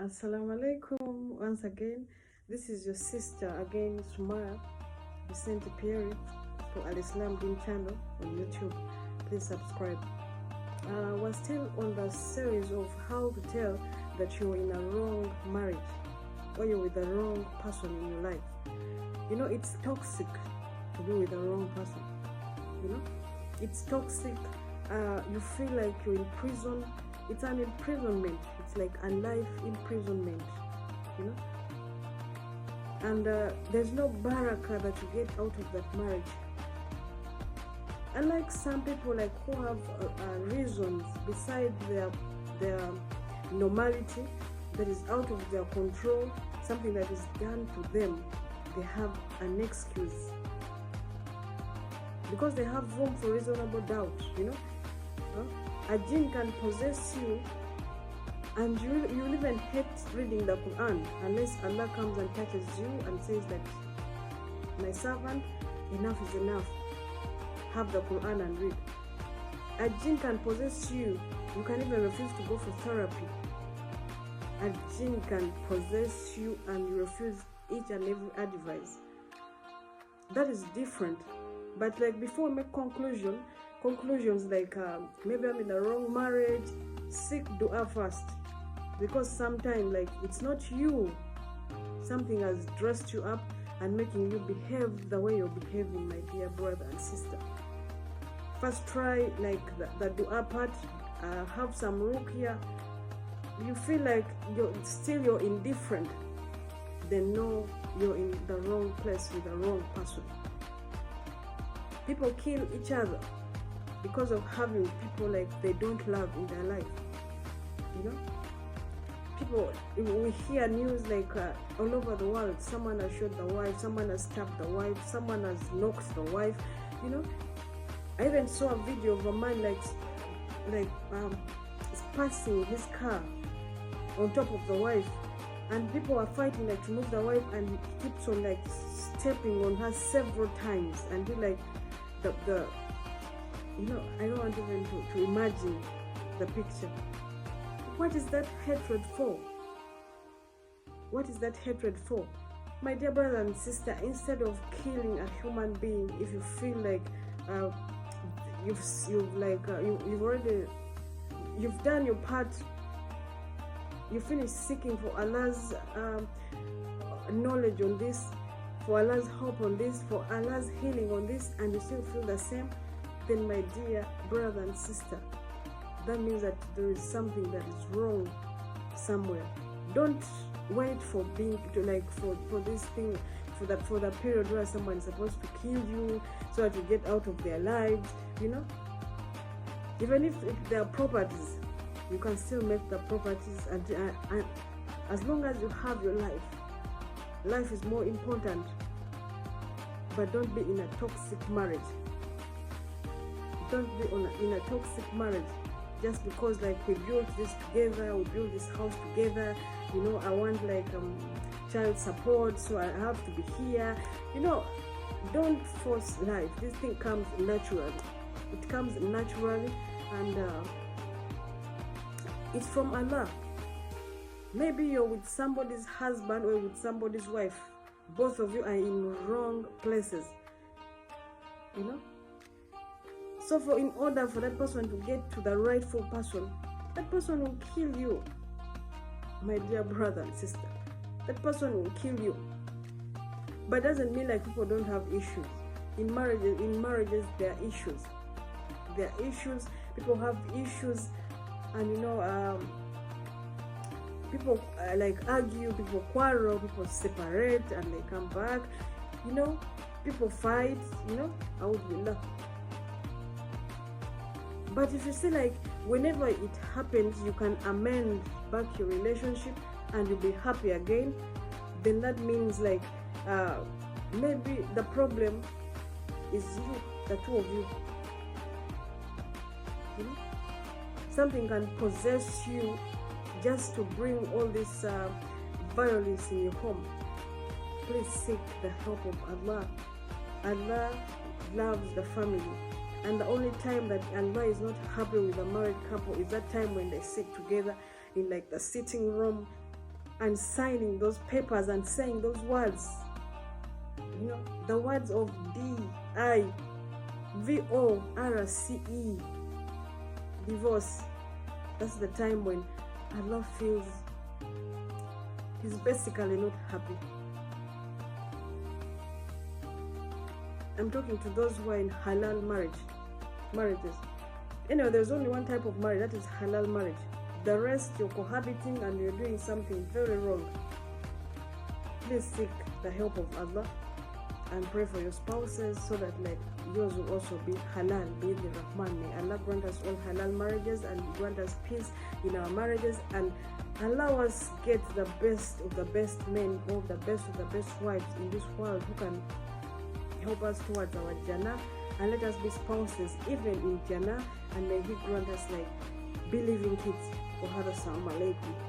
Assalamu alaikum once again. This is your sister again, Sumaya Vicente Pierre for Al Islam Dream channel on YouTube. Please subscribe. We're still on the series of how to tell that you're in a wrong marriage or you're with the wrong person in your life. You know, it's toxic to be with the wrong person. You know, it's toxic. You feel like you're in prison. It's an imprisonment. It's like a life imprisonment, you know. And there's no barakah that you get out of that marriage. Unlike some people, like who have reasons beside their normality that is out of their control, something that is done to them, they have an excuse because they have room for reasonable doubt, you know. A jinn can possess you, and you'll even hate reading the Quran unless Allah comes and touches you and says that, my servant, enough is enough. Have the Quran and read. A jinn can possess you. You can even refuse to go for therapy. A jinn can possess you and you refuse each and every advice. That is different. But like before we make conclusions like maybe I'm in the wrong marriage, seek dua first, because sometimes like it's not you, something has dressed you up and making you behave the way you're behaving, my dear brother and sister. First try like the dua part, have some ruqya. You feel like you're indifferent, then know you're in the wrong place with the wrong person. People kill each other because of having people like they don't love in their life. You know, people, we hear news like all over the world. Someone has shot the wife, someone has stabbed the wife, someone has knocked the wife. You know, I even saw a video of a man like passing his car on top of the wife, and people are fighting like to move the wife, and he keeps on like stepping on her several times, and he like the you know, I don't want even to imagine the picture. What is that hatred for? What is that hatred for? My dear brother and sister, instead of killing a human being, if you feel like you've done your part, you finish seeking for Allah's knowledge on this, for Allah's hope on this, for Allah's healing on this, and you still feel the same, then my dear brother and sister, that means that there is something that is wrong somewhere. Don't wait for this thing, for the period where someone is supposed to kill you so that you get out of their lives, you know. Even if there are properties, you can still make the properties, and as long as you have your life is more important. But don't be in a toxic marriage. Don't be in a toxic marriage just because like we built this together, we built this house together, you know, I want like child support, so I have to be here. You know, don't force life. This thing comes naturally. It comes naturally, and it's from Allah. Maybe you're with somebody's husband or with somebody's wife. Both of you are in wrong places, you know. So in order for that person to get to the rightful person, that person will kill you, my dear brother and sister. That person will kill you. But doesn't mean like people don't have issues. In marriages there are issues. There are issues. People have issues, and you know, people like argue, people quarrel, people separate, and they come back. You know, people fight. You know, I would be lucky. But if you see like whenever it happens, you can amend back your relationship and you'll be happy again, then that means like maybe the problem is you, the two of you. You know? Something can possess you just to bring all this violence in your home. Please seek the help of Allah. Allah loves the family. And the only time that Allah is not happy with a married couple is that time when they sit together in like the sitting room and signing those papers and saying those words. You know, the words of divorce, divorce. That's the time when Allah feels he's basically not happy. I'm talking to those who are in halal marriages. Anyway, there's only one type of marriage, that is halal marriage. The rest, you're cohabiting and you're doing something very wrong. Please seek the help of Allah and pray for your spouses so that like yours will also be halal, be the Rahman. May Allah grant us all halal marriages and grant us peace in our marriages and allow us get the best of the best men or the best of the best wives in this world who can help us towards our Jannah, and let us be spouses even in Jannah, and may He grant us like believing kids. Wa hada, assalamu alaikum.